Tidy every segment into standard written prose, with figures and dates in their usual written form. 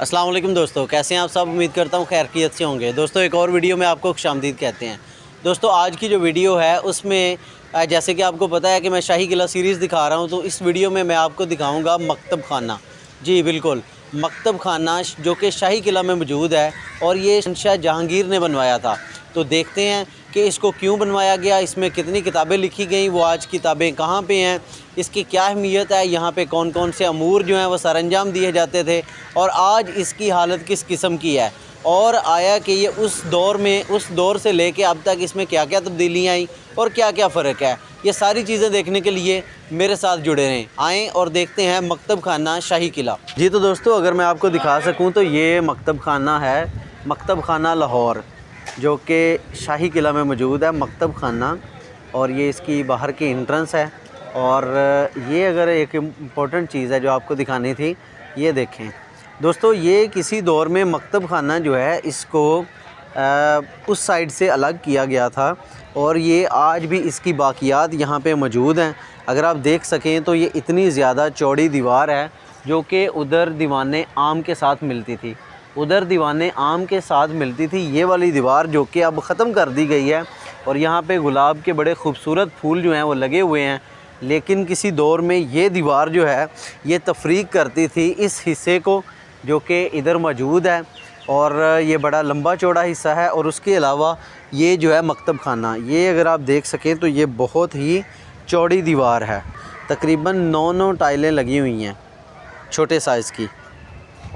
अस्सलाम वालेकुम दोस्तों, कैसे हैं आप सब। उम्मीद करता हूँ खैरियत से होंगे। दोस्तों एक और वीडियो में आपको खुशामदीद कहते हैं। दोस्तों आज की जो वीडियो है उसमें जैसे कि आपको पता है कि मैं शाही किला सीरीज़ दिखा रहा हूँ, तो इस वीडियो में मैं आपको दिखाऊंगा मकतब खाना। जी बिल्कुल, मकतब खाना जो कि शाही किला में मौजूद है और ये शहंशाह जहांगीर ने बनवाया था। तो देखते हैं कि इसको क्यों बनवाया गया, इसमें कितनी किताबें लिखी गई, वो आज किताबें कहाँ पे हैं, इसकी क्या अहमियत है, यहाँ पे कौन कौन से अमूर जो हैं वो सरअंजाम दिए जाते थे और आज इसकी हालत किस किस्म की है, और आया कि ये उस दौर से लेके अब तक इसमें क्या क्या तब्दीलियाँ आई और क्या क्या फ़र्क है। ये सारी चीज़ें देखने के लिए मेरे साथ जुड़े रहें, आएँ और देखते हैं मकतब खाना शाही किला। जी तो दोस्तों अगर मैं आपको दिखा सकूँ तो ये मकतब खाना है, मकतब खाना लाहौर, जो कि शाही किला में मौजूद है मकतब खाना। और ये इसकी बाहर की एंट्रेंस है। और ये अगर एक इम्पॉर्टेंट चीज़ है जो आपको दिखानी थी, ये देखें दोस्तों, ये किसी दौर में मकतब खाना जो है इसको उस साइड से अलग किया गया था और ये आज भी इसकी बाक़ियात यहाँ पे मौजूद हैं। अगर आप देख सकें तो ये इतनी ज़्यादा चौड़ी दीवार है जो कि उधर दीवाने आम के साथ मिलती थी, उधर दीवाने आम के साथ मिलती थी। ये वाली दीवार जो कि अब ख़त्म कर दी गई है और यहाँ पे गुलाब के बड़े खूबसूरत फूल जो हैं वो लगे हुए हैं। लेकिन किसी दौर में ये दीवार जो है ये तफरीक करती थी इस हिस्से को जो कि इधर मौजूद है, और ये बड़ा लंबा चौड़ा हिस्सा है। और उसके अलावा ये जो है मकतब खाना, ये अगर आप देख सकें तो ये बहुत ही चौड़ी दीवार है, तकरीबन 9 टाइलें लगी हुई हैं छोटे साइज़ की,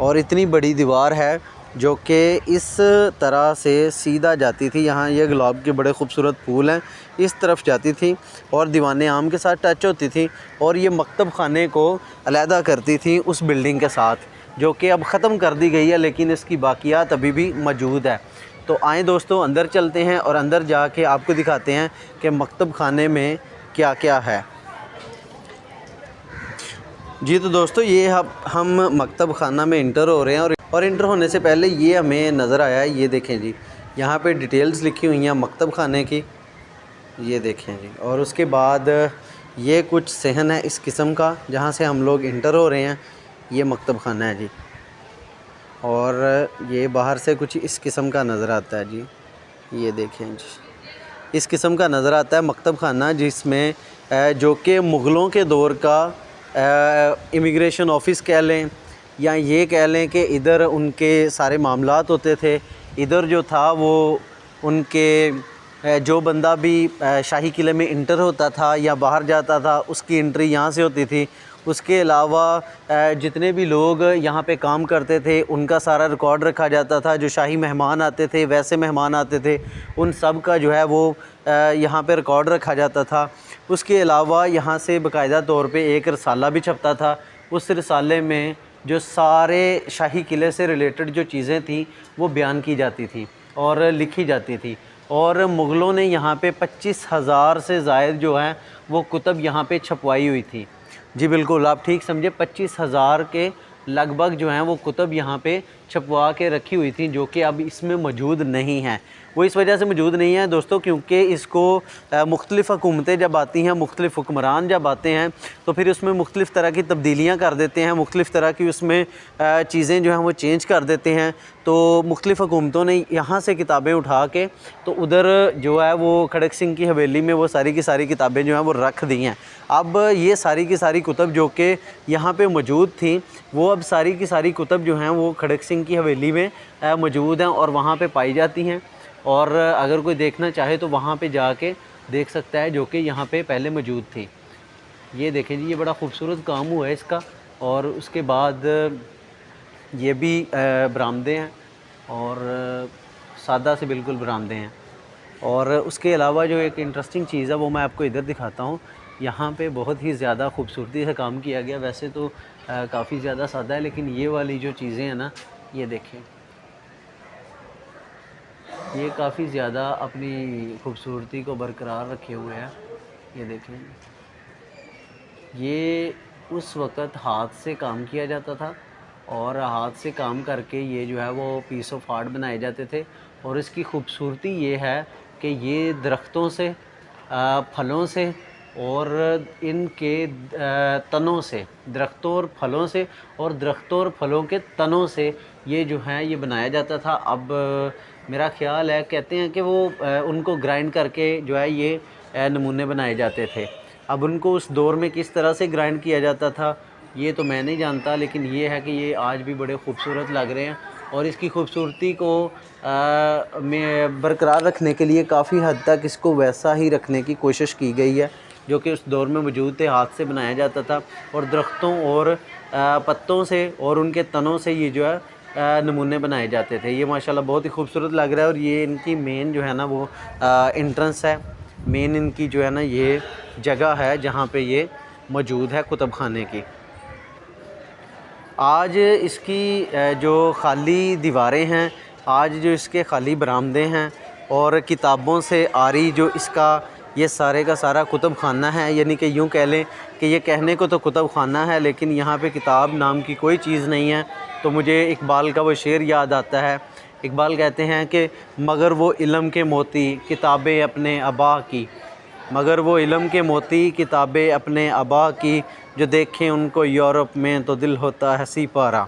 और इतनी बड़ी दीवार है जो कि इस तरह से सीधा जाती थी। यहाँ ये गुलाब के बड़े खूबसूरत फूल हैं, इस तरफ जाती थी और दीवाने आम के साथ टच होती थी और ये मकतब खाने को अलहदा करती थी उस बिल्डिंग के साथ, जो कि अब ख़त्म कर दी गई है, लेकिन इसकी बाक़ियात अभी भी मौजूद है। तो आएँ दोस्तों अंदर चलते हैं और अंदर जाके आपको दिखाते हैं कि मकतब खाने में क्या क्या है। जी तो दोस्तों ये हम मकतब खाना में इंटर हो रहे हैं और इंटर होने से पहले ये हमें नज़र आया है, ये देखें जी, यहाँ पे डिटेल्स लिखी हुई हैं मकतब खाने की, ये देखें जी। और उसके बाद ये कुछ सहन है इस किस्म का जहाँ से हम लोग इंटर हो रहे हैं, ये मकतब खाना है जी। और ये बाहर से कुछ इस किस्म का नज़र आता है जी, ये देखें जी, इस किस्म का नज़र आता है मकतब खाना, जिसमें जो कि मुग़लों के दौर का इमिग्रेशन ऑफ़िस कह लें या ये कह लें कि इधर उनके सारे मामलात होते थे। इधर जो था वो उनके जो बंदा भी शाही किले में इंटर होता था या बाहर जाता था उसकी एंट्री यहाँ से होती थी। उसके अलावा जितने भी लोग यहाँ पे काम करते थे उनका सारा रिकॉर्ड रखा जाता था। जो शाही मेहमान आते थे, वैसे मेहमान आते थे, उन सब का जो है वो यहाँ पे रिकॉर्ड रखा जाता था। उसके अलावा यहाँ से बाकायदा तौर पे एक रसाला भी छपता था। उस रसाले में जो सारे शाही किले से रिलेटेड जो चीज़ें थी वो बयान की जाती थी और लिखी जाती थी। और मुग़लों ने यहाँ पे 25,000 से ज़ायद जो है वो कुतब यहाँ पे छपवाई हुई थी। जी बिल्कुल, आप ठीक समझे, 25,000 के लगभग जो हैं वो कुतब यहाँ पे छपवा के रखी हुई थी, जो कि अब इसमें मौजूद नहीं हैं। वो इस वजह से मौजूद नहीं है दोस्तों क्योंकि इसको मुख्तलिफ़ हुकूमतें जब आती हैं, मुख्तलिफ़ हुक्मरान जब आते हैं तो फिर उसमें मुख्तलिफ़ तरह की तब्दीलियाँ कर देते हैं, मुख्तलिफ़ तरह की उसमें चीज़ें जो हैं वो चेंज कर देते हैं। तो मुख्तलिफ़ हुकूमतों ने यहाँ से किताबें उठा के तो उधर जो है वो खड़क सिंह की हवेली में वो सारी की सारी किताबें जो हैं वो रख दी हैं। अब ये सारी की सारी कुतब जो कि यहाँ पे मौजूद थी वो अब सारी की सारी कुतब जो हैं वो खड़क सिंह की हवेली में मौजूद हैं और वहाँ पे पाई जाती हैं। और अगर कोई देखना चाहे तो वहाँ पे जाके देख सकता है, जो कि यहाँ पे पहले मौजूद थी। ये देखें जी, ये बड़ा खूबसूरत काम हुआ है इसका। और उसके बाद ये भी बरामदे हैं और सादा से बिल्कुल बरामदे हैं। और उसके अलावा जो एक इंटरेस्टिंग चीज़ है वो मैं आपको इधर दिखाता हूँ। यहाँ पे बहुत ही ज़्यादा खूबसूरती से काम किया गया। वैसे तो काफ़ी ज़्यादा सादा है, लेकिन ये वाली जो चीज़ें हैं ना, ये देखें, ये काफ़ी ज़्यादा अपनी खूबसूरती को बरकरार रखे हुए हैं। ये देखें, ये उस वक़्त हाथ से काम किया जाता था और हाथ से काम करके ये जो है वो पीस ऑफ आर्ट बनाए जाते थे। और इसकी खूबसूरती ये है कि ये दरख्तों से, फलों से और इनके तनों से, दरख्तों और फलों से और दरख्तों और फलों के तनों से ये जो है ये बनाया जाता था। अब मेरा ख़्याल है, कहते हैं कि वो उनको ग्राइंड करके जो है ये नमूने बनाए जाते थे। अब उनको उस दौर में किस तरह से ग्राइंड किया जाता था ये तो मैं नहीं जानता, लेकिन ये है कि ये आज भी बड़े खूबसूरत लग रहे हैं और इसकी खूबसूरती को में बरकरार रखने के लिए काफ़ी हद तक इसको वैसा ही रखने की कोशिश की गई है जो कि उस दौर में मौजूद थे। हाथ से बनाया जाता था और दरख्तों और पत्तों से और उनके तनों से ये जो है नमूने बनाए जाते थे। ये माशाल्लाह बहुत ही खूबसूरत लग रहा है और ये इनकी मेन जो है ना वो एंट्रेंस है, मेन इनकी जो है ना ये जगह है जहाँ पे ये मौजूद है कुतुब खाने की। आज इसकी जो खाली दीवारें हैं, आज जो इसके खाली बरामदे हैं और किताबों से आरी जो इसका ये सारे का सारा कुतुब खाना है, यानी कि यूँ कह लें कि ये कहने को तो कुतुब खाना है लेकिन यहाँ पे किताब नाम की कोई चीज़ नहीं है। तो मुझे इकबाल का वो शेर याद आता है। इकबाल कहते हैं कि मगर वो इल्म के मोती किताबें अपने अबा की, मगर वो इल्म के मोती किताबें अपने अबा की, जो देखें उनको यूरोप में तो दिल होता है सी पारा।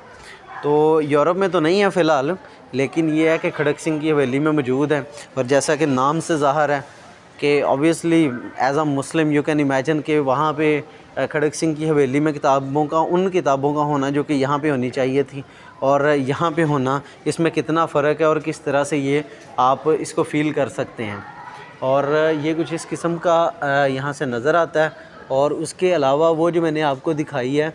तो यूरोप में तो नहीं है फ़िलहाल, लेकिन ये है कि खड़क सिंह की हवेली में मौजूद है। और जैसा कि नाम से ज़ाहिर है कि obviously as a Muslim you can imagine कि वहाँ पे खड़क सिंह की हवेली में किताबों का, उन किताबों का होना जो कि यहाँ पे होनी चाहिए थी और यहाँ पे होना, इसमें कितना फ़र्क है और किस तरह से ये आप इसको फ़ील कर सकते हैं। और ये कुछ इस किस्म का यहाँ से नज़र आता है। और उसके अलावा वो जो मैंने आपको दिखाई है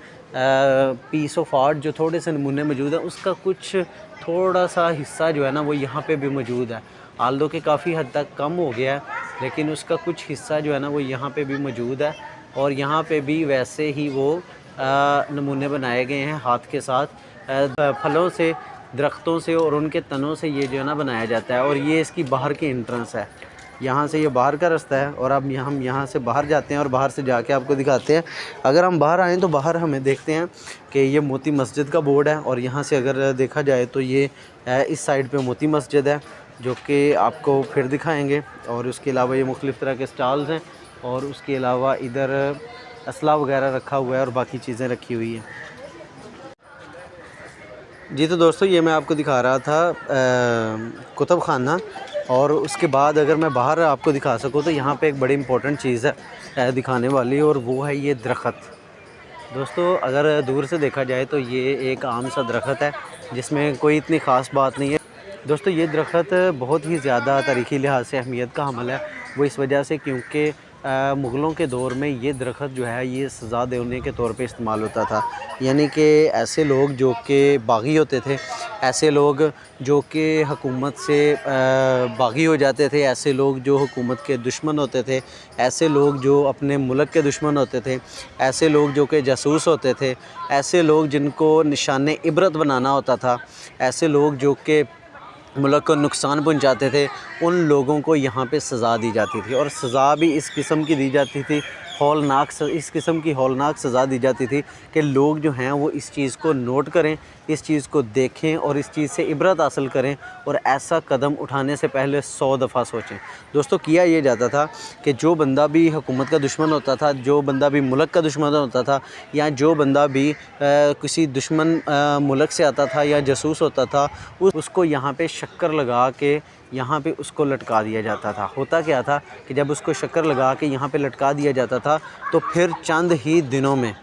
पीस ऑफ आर्ट, जो थोड़े से नमूने मौजूद है, उसका कुछ थोड़ा सा हिस्सा जो है ना वो यहाँ पे भी मौजूद है। आल्दो के काफ़ी हद तक कम हो गया है, लेकिन उसका कुछ हिस्सा जो है ना वो यहाँ पे भी मौजूद है। और यहाँ पे भी वैसे ही वो नमूने बनाए गए हैं हाथ के साथ, फलों से, दरख्तों से और उनके तनों से ये जो है ना बनाया जाता है। और ये इसकी बाहर की एंट्रेंस है, यहाँ से ये बाहर का रास्ता है। और अब हम यहाँ से बाहर जाते हैं और बाहर से जाके आपको दिखाते हैं। अगर हम बाहर आएँ तो बाहर हमें देखते हैं कि ये मोती मस्जिद का बोर्ड है और यहाँ से अगर देखा जाए तो ये इस साइड पे मोती मस्जिद है जो कि आपको फिर दिखाएंगे। और उसके अलावा ये मुख्तलिफ़ तरह के स्टॉल्स हैं और उसके अलावा इधर असला वगैरह रखा हुआ है और बाकी चीज़ें रखी हुई हैं। जी तो दोस्तों ये मैं आपको दिखा रहा था कुतुब खाना। और उसके बाद अगर मैं बाहर आपको दिखा सकूँ तो यहाँ पे एक बड़ी इम्पोर्टेंट चीज़ है दिखाने वाली, और वो है ये दरख्त। दोस्तों अगर दूर से देखा जाए तो ये एक आम सा दरख्त है जिसमें कोई इतनी ख़ास बात नहीं है। दोस्तों ये दरख्त बहुत ही ज़्यादा तारीख़ी लिहाज से अहमियत का हामिल है। वो इस वजह से क्योंकि मुग़लों के दौर में ये दरख्त जो है ये सज़ा देने के तौर पे इस्तेमाल होता था। यानी कि ऐसे लोग जो कि बागी होते थे, ऐसे लोग जो कि हुकूमत से बागी हो जाते थे, ऐसे लोग जो हुकूमत के दुश्मन होते थे, ऐसे लोग जो अपने मुल्क के दुश्मन होते थे, ऐसे लोग जो कि जासूस होते थे, ऐसे लोग जिनको निशाने इबरत बनाना होता था, ऐसे लोग जो कि मुल्क को नुकसान पहुंचाते थे, उन लोगों को यहाँ पे सज़ा दी जाती थी। और सज़ा भी इस किस्म की दी जाती थी, इस किस्म की हौलनाक सज़ा दी जाती थी कि लोग जो हैं वो इस चीज़ को नोट करें, इस चीज़ को देखें और इस चीज़ से इबरत हासिल करें और ऐसा कदम उठाने से पहले 100 दफ़ा सोचें। दोस्तों किया ये जाता था कि जो बंदा भी हुकूमत का दुश्मन होता था, जो बंदा भी मुल्क का दुश्मन होता था, या जो बंदा भी किसी दुश्मन मुल्क से आता था या जासूस होता था, उसको यहाँ पे शक्कर लगा के यहाँ पे उसको लटका दिया जाता था। होता क्या था कि जब उसको शक्कर लगा के यहाँ पे लटका दिया जाता था तो फिर चंद ही दिनों में,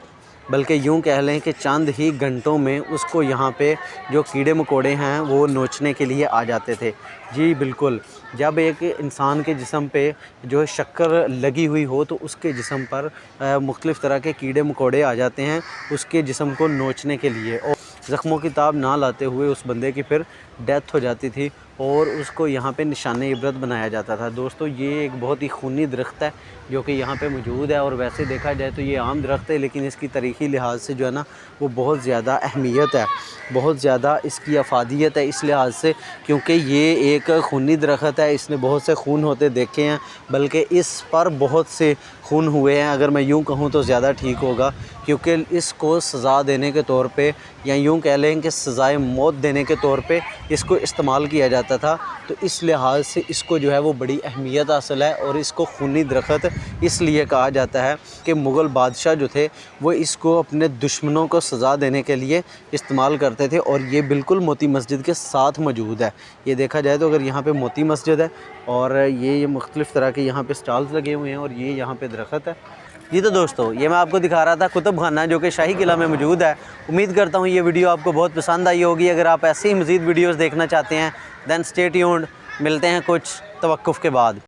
बल्कि यूँ कह लें कि चंद ही घंटों में उसको यहाँ पे जो कीड़े मकोड़े हैं वो नोचने के लिए आ जाते थे। जी बिल्कुल, जब एक इंसान के जिस्म पे जो है शक्कर लगी हुई हो तो उसके जिस्म पर मुख्तलिफ़ तरह के कीड़े मकोड़े आ जाते हैं उसके जिस्म को नोचने के लिए, और ज़ख्मों की ताब ना लाते हुए उस बंदे की फिर डेथ हो जाती थी और उसको यहाँ पे निशाने इबरत बनाया जाता था। दोस्तों ये एक बहुत ही खूनी दरख्त है जो कि यहाँ पे मौजूद है, और वैसे देखा जाए तो ये आम दरख्त है लेकिन इसकी तारीख़ी लिहाज से जो है ना वो बहुत ज़्यादा अहमियत है, बहुत ज़्यादा इसकी अफादियत है इस लिहाज से क्योंकि ये एक खूनी दरख्त है। इसने बहुत से खून होते देखे हैं, बल्कि इस पर बहुत से खून हुए हैं, अगर मैं यूँ कहूँ तो ज़्यादा ठीक होगा, क्योंकि इसको सज़ा देने के तौर पे या यूँ कह लें कि सज़ाए मौत देने के तौर पे इसको इस्तेमाल किया जाता जाता था। तो इस लिहाज से इसको जो है वो बड़ी अहमियत हासिल है और इसको खूनी दरख्त इसलिए कहा जाता है कि मुग़ल बादशाह जो थे वो इसको अपने दुश्मनों को सज़ा देने के लिए इस्तेमाल करते थे। और ये बिल्कुल मोती मस्जिद के साथ मौजूद है। ये देखा जाए तो अगर यहाँ पे मोती मस्जिद है और ये मुख्तलिफ़ तरह के यहाँ पे स्टॉल्स लगे हुए हैं और ये यहाँ पे दरख्त है। जी तो दोस्तों, ये मैं आपको दिखा रहा था कुतुब खाना जो कि शाही किला में मौजूद है। उम्मीद करता हूँ ये वीडियो आपको बहुत पसंद आई होगी। अगर आप ऐसे ही मज़ीद वीडियोज़ देखना चाहते हैं दैन स्टे ट्यून्ड। मिलते हैं कुछ तवक्कुफ़ के बाद।